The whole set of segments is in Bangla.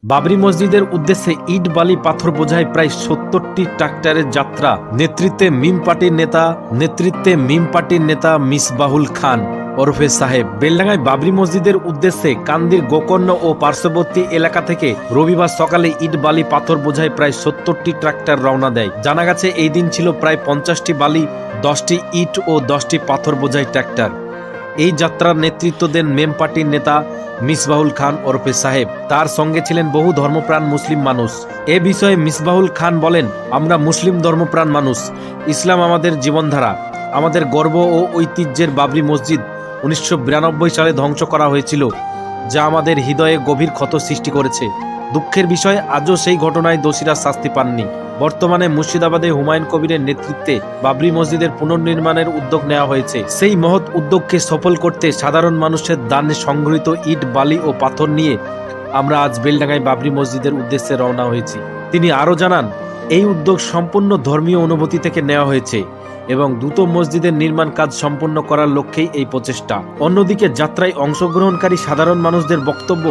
বাবরি মসজিদের উদ্দেশ্যে ইট বালি পাথর বোঝাই প্রায় ৭০টি ট্রাক্টরের যাত্রা। নেতৃত্বে মিম পার্টির নেতা মিসবাহুল খান ওরফে সাহেব। বেলডাঙ্গায় বাবরি মসজিদের উদ্দেশ্যে কান্দির গোকর্ণ ও পার্শ্ববর্তী এলাকা থেকে রবিবার সকালে ইট বালি পাথর বোঝাই প্রায় ৭০টি ট্রাক্টর রওনা দেয়। জানা গেছে এই দিন ছিল প্রায় ৫০টি বালি, ১০টি ইট ও ১০টি পাথর বোঝাই ট্রাক্টর। এই যাত্রার নেতৃত্ব দেন মেম পার্টির নেতা মিসবাহুল খান ওরফে সাহেব। তার সঙ্গে ছিলেন বহু ধর্মপ্রাণ মুসলিম মানুষ। এ বিষয়ে মিসবাহুল খান বলেন, আমরা মুসলিম ধর্মপ্রাণ মানুষ। ইসলাম আমাদের জীবনধারা, আমাদের গর্ব ও ঐতিহ্যের বাবরি মসজিদ ১৯৯২ সালে ধ্বংস করা হয়েছিল, যা আমাদের হৃদয়ে গভীর ক্ষত সৃষ্টি করেছে। দুঃখের বিষয়, আজও সেই ঘটনায় দোষীরা শাস্তি পাননি। বর্তমানে মুর্শিদাবাদে হুমায়ুন কবিরের নেতৃত্বে বাবরি মসজিদের পুনর্নির্মাণের উদ্যোগ নেওয়া হয়েছে। সেই মহৎ উদ্যোগকে সফল করতে সাধারণ মানুষের দানে সংগৃহীত ইট বালি ও পাথর নিয়ে আমরা আজ বেলডাঙ্গায় বাবরি মসজিদের উদ্দেশ্যে রওনা হয়েছি। তিনি আরও জানান, এই উদ্যোগ সম্পূর্ণ ধর্মীয় অনুভূতি থেকে নেওয়া হয়েছে এবং দ্রুত মসজিদের নির্মাণ কাজ সম্পন্ন করার লক্ষ্যেই এই প্রচেষ্টা। অন্যদিকে যাত্রায় অংশগ্রহণকারী সাধারণ মানুষদের বক্তব্য,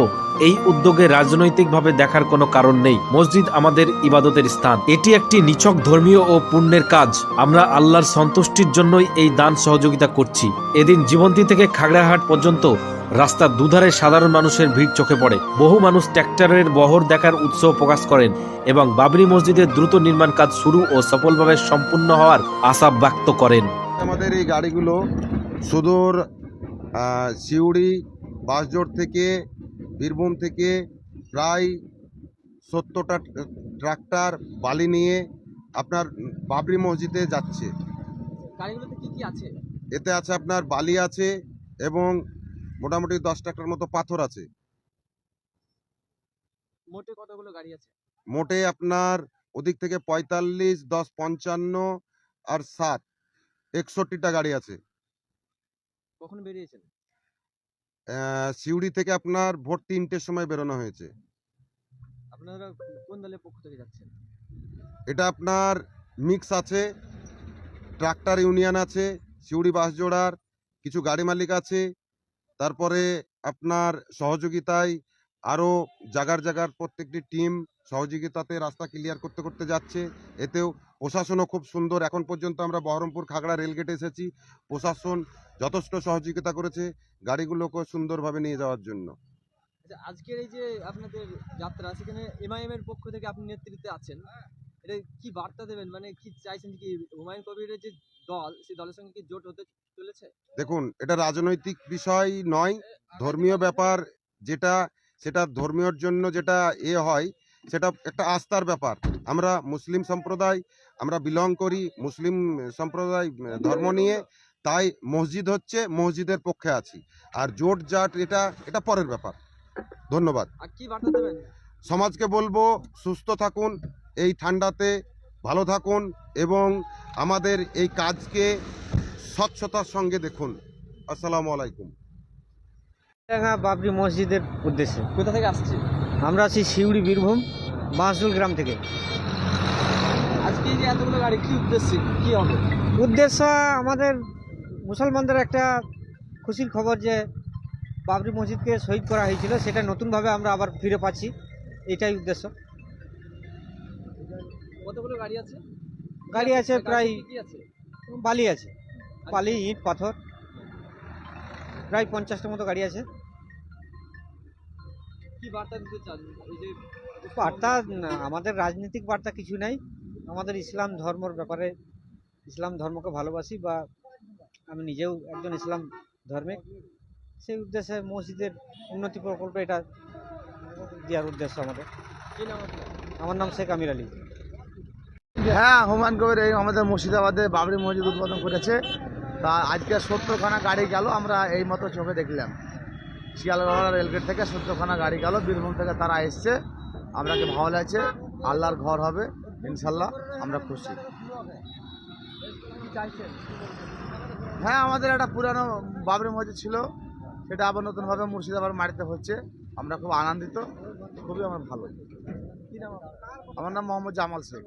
এই উদ্যোগে রাজনৈতিকভাবে দেখার কোনো কারণ নেই। মসজিদ আমাদের ইবাদতের স্থান, এটি একটি নিছক ধর্মীয় ও পুণ্যের কাজ। আমরা আল্লাহর সন্তুষ্টির জন্যই এই দান সহযোগিতা করছি। এদিন জীবন্তী থেকে খাগড়াহাট পর্যন্ত রাস্তার দুধারে সাধারণ মানুষের ভিড় চোখে পড়ে। বহু মানুষ ট্র্যাক্টরের বহর দেখার উৎসাহ প্রকাশ করেন এবং বাবরি মসজিদের দ্রুত নির্মাণ কাজ শুরু ও সফলভাবে সম্পূর্ণ হওয়ার আশা ব্যক্ত করেন। আমাদের এই গাড়িগুলো সুদূর সিউড়ি বাসজোড় থেকে বীরভূম থেকে প্রায় ৭০টা ট্রাক্টর বালি নিয়ে আপনার বাবরি মসজিদে যাচ্ছে। গাড়িগুলোতে কি কি আছে? এতে আছে আপনার বালি আছে এবং মোটামুটি ১০ ট্রাক্টর মতো পাথর আছে। মোটে কতগুলো গাড়ি আছে? মোটে আপনার ওদিক থেকে ৪৫, ১০, ৫৫ আর ৭, ৬১টা গাড়ি আছে। কখন বেরিয়েছেন? সিউড়ি থেকে আপনার ভোর ৩টের সময় বেরোনো হয়েছে। আপনারা কোন দলের পক্ষ থেকে যাচ্ছেন? এটা আপনার মিক্স আছে, ট্রাক্টর ইউনিয়ন আছে, সিউড়ি বাসজোড়ার কিছু গাড়ি মালিক আছে, তারপরে আপনার সহযোগিতায় আরও জায়গার প্রত্যেকটি টিম সহযোগিতাতে রাস্তা ক্লিয়ার করতে করতে যাচ্ছে। এতেও প্রশাসনও খুব সুন্দর। এখন পর্যন্ত আমরা বহরমপুর খাগড়া রেলগেটে এসেছি, প্রশাসন যথেষ্ট সহযোগিতা করেছে গাড়িগুলোকে সুন্দরভাবে নিয়ে যাওয়ার জন্য। আচ্ছা, আজকের এই যে আপনাদের যাত্রা, সেখানে এমআইএম এর পক্ষ থেকে আপনি নেতৃত্বে আছেন, এটা কি বার্তা দেবেন? মানে কি চাইছেন, কি হুমায়ুন কবিরের যে দল, সেই দলের সঙ্গে কি জোট হতে চলেছে? দেখুন, এটা রাজনৈতিক বিষয় নয়, ধর্মীয় ব্যাপার। যেটা সেটা ধর্মীয়র জন্য যেটা হয়, সেটা একটা আস্থার ব্যাপার। আমরা মুসলিম সম্প্রদায়, আমরা বিলং করি মুসলিম সম্প্রদায় ধর্ম নিয়ে, তাই মসজিদ হচ্ছে, মসজিদের পক্ষে আছি। আর জোট জাট এটা পরের ব্যাপার। ধন্যবাদ। আর কি বার্তা দেবেন? সমাজকে বলবো, সুস্থ থাকুন, এই ঠান্ডাতে ভালো থাকুন এবং আমাদের এই কাজকে স্বচ্ছতার সঙ্গে দেখুন। আসসালামু আলাইকুম। বাবরি মসজিদের উদ্দেশ্যে কোথা থেকে আসছে? আমরা আছি সিউড়ি বীরভূম বাঁশজোল গ্রাম থেকে। আজকে এই যে এতগুলো গাড়ি, কি উদ্দেশ্যে, কি হবে? উদ্দেশ্য আমাদের মুসলমানদের একটা খুশির খবর যে বাবরি মসজিদকে শহীদ করা হয়েছিল, সেটা নতুনভাবে আমরা আবার ফিরে পাচ্ছি, এটাই উদ্দেশ্য। কতগুলো গাড়ি আছে? গাড়ি আছে প্রায়, কি আছে? বালি আছে, বালি ইট পাথর প্রায় 50টা মতো গাড়ি আছে। কি বার্তা দিতে চান এই যে বার্তা আমাদের রাজনৈতিক বার্তা কিছু নাই, আমাদের ইসলাম ধর্মের ব্যাপারে, ইসলাম ধর্মকে ভালোবাসি বা আমি নিজেও একজন ইসলাম ধর্মিক, সেই উদ্দেশ্যে মসজিদের উন্নতি প্রকল্প এটা দেওয়ার উদ্দেশ্য আমাদের। কি নাম আপনার? আমার নাম শেখ আমির আলী। হ্যাঁ, হুমায়ুন কবির এই আমাদের মুর্শিদাবাদে বাবরি মসজিদ উদ্বোধন করেছে। তা আজকে 70খানা গাড়ি গেল, আমরা এই মতো চোখে দেখলাম। শিয়ালদহ রেলগেট থেকে 70খানা গাড়ি গেল, বীরভূম থেকে তারা এসছে। আমরাকে ভালো লাগছে, আল্লাহর ঘর হবে ইনশাল্লাহ, আমরা খুশি। হ্যাঁ, আমাদের একটা পুরানো বাবরি মসজিদ ছিল, সেটা আবার নতুনভাবে মুর্শিদাবাদ মাটিতে হচ্ছে। আমরা খুব আনন্দিত, খুবই আমার ভালো। আমার নাম মোহাম্মদ জামাল শেখ।